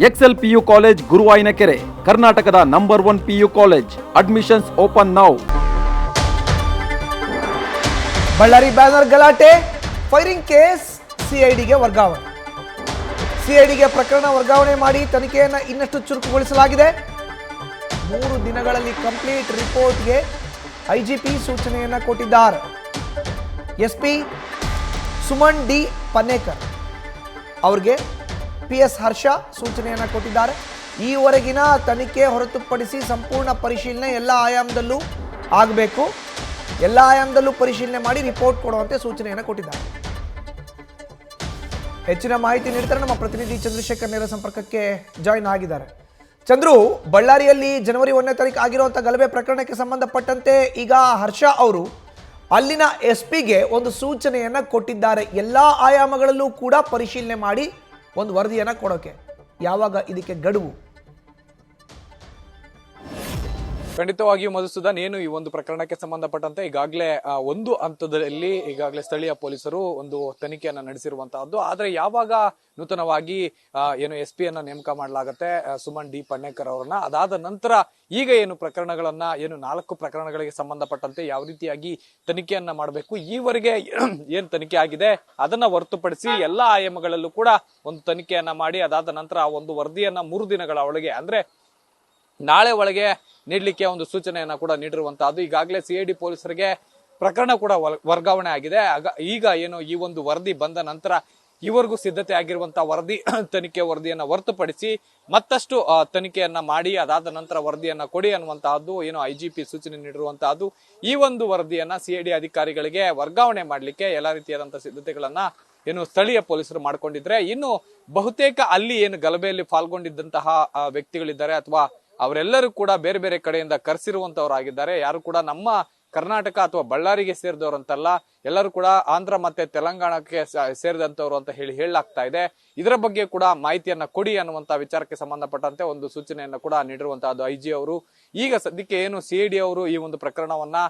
Excel PU college ಗುರುವಾಯಿನಕೆರೆ, ಕರ್ನಾಟಕದ number 1 PU college. Admissions open now. Ballari banner ಗಲಾಟೆ, firing case ಸಿಐಡಿಗೆ ವರ್ಗಾವಣೆ. ಸಿಐಡಿಗೆ ಪ್ರಕರಣ ವರ್ಗಾವಣೆ ಮಾಡಿ ತನಿಖೆಯನ್ನು ಇನ್ನಷ್ಟು ಚುರುಕುಗೊಳಿಸಲಾಗಿದೆ. 3 ದಿನಗಳಲ್ಲಿ ಕಂಪ್ಲೀಟ್ ರಿಪೋರ್ಟ್ಗೆ ಐಜಿಪಿ ಸೂಚನೆಯನ್ನು ಕೊಟ್ಟಿದ್ದಾರೆ. ಎಸ್ಪಿ ಸುಮನ್ ಡಿ ಪನ್ನೇಕರ್ ಅವರಿಗೆ PS ಹರ್ಷ ಸೂಚನೆಯನ್ನು ಕೊಟ್ಟಿದ್ದಾರೆ. ಈವರೆಗಿನ ತನಿಖೆ ಹೊರತುಪಡಿಸಿ ಸಂಪೂರ್ಣ ಪರಿಶೀಲನೆ ಎಲ್ಲ ಆಯಾಮದಲ್ಲೂ ಆಗಬೇಕು, ಎಲ್ಲ ಆಯಾಮದಲ್ಲೂ ಪರಿಶೀಲನೆ ಮಾಡಿ ರಿಪೋರ್ಟ್ ಕೊಡುವಂತೆ ಸೂಚನೆಯನ್ನು ಕೊಟ್ಟಿದ್ದಾರೆ. ಹೆಚ್ಚಿನ ಮಾಹಿತಿ ನೀಡ್ತಾರೆ ನಮ್ಮ ಪ್ರತಿನಿಧಿ ಚಂದ್ರಶೇಖರ್ ನೇರ ಸಂಪರ್ಕಕ್ಕೆ ಜಾಯಿನ್ ಆಗಿದ್ದಾರೆ. ಚಂದ್ರು, ಬಳ್ಳಾರಿಯಲ್ಲಿ ಜನವರಿ 1ನೇ ತಾರೀಕು ಆಗಿರುವಂಥ ಗಲಭೆ ಪ್ರಕರಣಕ್ಕೆ ಸಂಬಂಧಪಟ್ಟಂತೆ ಈಗ ಹರ್ಷ ಅವರು ಅಲ್ಲಿನ SP ಗೆ ಒಂದು ಸೂಚನೆಯನ್ನು ಕೊಟ್ಟಿದ್ದಾರೆ. ಎಲ್ಲ ಆಯಾಮಗಳಲ್ಲೂ ಕೂಡ ಪರಿಶೀಲನೆ ಮಾಡಿ ಒಂದು ವರದಿಯನ್ನು ಕೊಡೋಕೆ. ಯಾವಾಗ ಇದಕ್ಕೆ ಗಡುವು? ಖಂಡಿತವಾಗಿಯೂ ಮಧುಸೂದನ್, ಏನು ಈ ಒಂದು ಪ್ರಕರಣಕ್ಕೆ ಸಂಬಂಧಪಟ್ಟಂತೆ ಈಗಾಗಲೇ ಒಂದು ಹಂತದಲ್ಲಿ ಈಗಾಗಲೇ ಸ್ಥಳೀಯ ಪೊಲೀಸರು ಒಂದು ತನಿಖೆಯನ್ನ ನಡೆಸಿರುವಂತಹದ್ದು. ಆದ್ರೆ ಯಾವಾಗ ನೂತನವಾಗಿ ಏನು SP ಅನ್ನ ನೇಮಕ ಮಾಡಲಾಗುತ್ತೆ ಸುಮನ್ ಡಿ ಪನ್ನೇಕರ್ ಅವರನ್ನ, ಅದಾದ ನಂತರ ಈಗ ಏನು ಪ್ರಕರಣಗಳನ್ನ ಏನು 4 ಪ್ರಕರಣಗಳಿಗೆ ಸಂಬಂಧಪಟ್ಟಂತೆ ಯಾವ ರೀತಿಯಾಗಿ ತನಿಖೆಯನ್ನ ಮಾಡಬೇಕು, ಈವರೆಗೆ ಏನ್ ತನಿಖೆ ಆಗಿದೆ ಅದನ್ನ ಹೊರತುಪಡಿಸಿ ಎಲ್ಲಾ ಆಯಾಮಗಳಲ್ಲೂ ಕೂಡ ಒಂದು ತನಿಖೆಯನ್ನ ಮಾಡಿ ಅದಾದ ನಂತರ ಆ ಒಂದು ವರದಿಯನ್ನ 3 ದಿನಗಳ ಒಳಗೆ ಅಂದ್ರೆ ನಾಳೆ ಒಳಗೆ ನೀಡಲಿಕ್ಕೆ ಒಂದು ಸೂಚನೆಯನ್ನ ಕೂಡ ನೀಡಿರುವಂತಹದ್ದು. ಈಗಾಗಲೇ CID ಪೊಲೀಸರಿಗೆ ಪ್ರಕರಣ ಕೂಡ ವರ್ಗಾವಣೆ ಆಗಿದೆ. ಈಗ ಏನು ಈ ಒಂದು ವರದಿ ಬಂದ ನಂತರ ಈವರೆಗೂ ಸಿದ್ಧತೆ ಆಗಿರುವಂತಹ ವರದಿ ತನಿಖೆ ವರದಿಯನ್ನ ಹೊರತುಪಡಿಸಿ ಮತ್ತಷ್ಟು ತನಿಖೆಯನ್ನ ಮಾಡಿ ಅದಾದ ನಂತರ ವರದಿಯನ್ನ ಕೊಡಿ ಅನ್ನುವಂತಹದ್ದು ಏನು IGP ಸೂಚನೆ ನೀಡಿರುವಂತಹದ್ದು. ಈ ಒಂದು ವರದಿಯನ್ನ CID ಅಧಿಕಾರಿಗಳಿಗೆ ವರ್ಗಾವಣೆ ಮಾಡ್ಲಿಕ್ಕೆ ಎಲ್ಲಾ ರೀತಿಯಾದಂತಹ ಸಿದ್ಧತೆಗಳನ್ನ ಏನು ಸ್ಥಳೀಯ ಪೊಲೀಸರು ಮಾಡ್ಕೊಂಡಿದ್ರೆ, ಇನ್ನು ಬಹುತೇಕ ಅಲ್ಲಿ ಏನು ಗಲಭೆಯಲ್ಲಿ ಪಾಲ್ಗೊಂಡಿದ್ದಂತಹ ವ್ಯಕ್ತಿಗಳಿದ್ದಾರೆ ಅಥವಾ ಅವರೆಲ್ಲರೂ ಕೂಡ ಬೇರೆ ಬೇರೆ ಕಡೆಯಿಂದ ಕರೆಸಿರುವಂತವರಾಗಿದ್ದಾರೆ. ಯಾರು ಕೂಡ ನಮ್ಮ ಕರ್ನಾಟಕ ಅಥವಾ ಬಳ್ಳಾರಿಗೆ ಸೇರಿದವರಂತಲ್ಲ, ಎಲ್ಲರೂ ಕೂಡ ಆಂಧ್ರ ಮತ್ತೆ ತೆಲಂಗಾಣಕ್ಕೆ ಸೇರಿದಂತವ್ರು ಅಂತ ಹೇಳಲಾಗ್ತಾ ಇದೆ. ಇದರ ಬಗ್ಗೆ ಕೂಡ ಮಾಹಿತಿಯನ್ನ ಕೊಡಿ ಅನ್ನುವಂತ ವಿಚಾರಕ್ಕೆ ಸಂಬಂಧಪಟ್ಟಂತೆ ಒಂದು ಸೂಚನೆಯನ್ನ ಕೂಡ ನೀಡಿರುವಂತಹದ್ದು IG ಅವರು. ಈಗ ಸದ್ಯಕ್ಕೆ ಏನು CID ಅವರು ಈ ಒಂದು ಪ್ರಕರಣವನ್ನ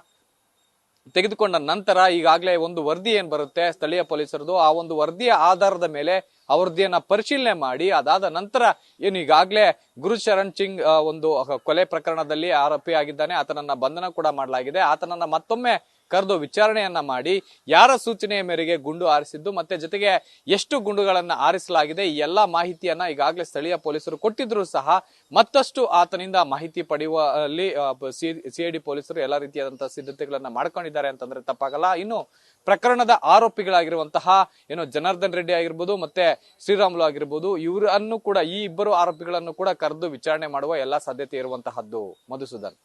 ತೆಗೆದುಕೊಂಡ ನಂತರ ಈಗಾಗಲೇ ಒಂದು ವರದಿ ಏನ್ ಬರುತ್ತೆ ಸ್ಥಳೀಯ ಪೊಲೀಸರದು, ಆ ಒಂದು ವರದಿಯ ಆಧಾರದ ಮೇಲೆ ಆ ವರದಿಯನ್ನ ಪರಿಶೀಲನೆ ಮಾಡಿ ಅದಾದ ನಂತರ ಏನು ಈಗಾಗಲೇ ಗುರುಶರಣ್ ಸಿಂಗ್ ಒಂದು ಕೊಲೆ ಪ್ರಕರಣದಲ್ಲಿ ಆರೋಪಿ ಆಗಿದ್ದಾನೆ, ಆತನನ್ನ ಬಂಧನ ಕೂಡ ಮಾಡಲಾಗಿದೆ. ಆತನನ್ನ ಮತ್ತೊಮ್ಮೆ ಕರೆದು ವಿಚಾರಣೆಯನ್ನ ಮಾಡಿ ಯಾರ ಸೂಚನೆಯ ಮೇರೆಗೆ ಗುಂಡು ಹಾರಿಸಿದ್ದು ಮತ್ತೆ ಜೊತೆಗೆ ಎಷ್ಟು ಗುಂಡುಗಳನ್ನ ಹಾರಿಸಲಾಗಿದೆ ಈ ಎಲ್ಲಾ ಮಾಹಿತಿಯನ್ನ ಈಗಾಗಲೇ ಸ್ಥಳೀಯ ಪೊಲೀಸರು ಕೊಟ್ಟಿದ್ರು ಸಹ ಮತ್ತಷ್ಟು ಆತನಿಂದ ಮಾಹಿತಿ ಪಡೆಯುವಲ್ಲಿ CID ಪೊಲೀಸರು ಎಲ್ಲಾ ರೀತಿಯಾದಂತಹ ಸಿದ್ಧತೆಗಳನ್ನ ಮಾಡ್ಕೊಂಡಿದ್ದಾರೆ ಅಂತಂದ್ರೆ ತಪ್ಪಾಗಲ್ಲ. ಇನ್ನು ಪ್ರಕರಣದ ಆರೋಪಿಗಳಾಗಿರುವಂತಹ ಏನು ಜನಾರ್ದನ್ ರೆಡ್ಡಿ ಆಗಿರ್ಬೋದು ಮತ್ತೆ ಶ್ರೀರಾಮುಲು ಆಗಿರ್ಬೋದು, ಇವರನ್ನು ಕೂಡ ಈ ಇಬ್ಬರು ಆರೋಪಿಗಳನ್ನು ಕೂಡ ಕರೆದು ವಿಚಾರಣೆ ಮಾಡುವ ಎಲ್ಲಾ ಸಾಧ್ಯತೆ ಇರುವಂತಹದ್ದು. ಮಧುಸೂದನ್.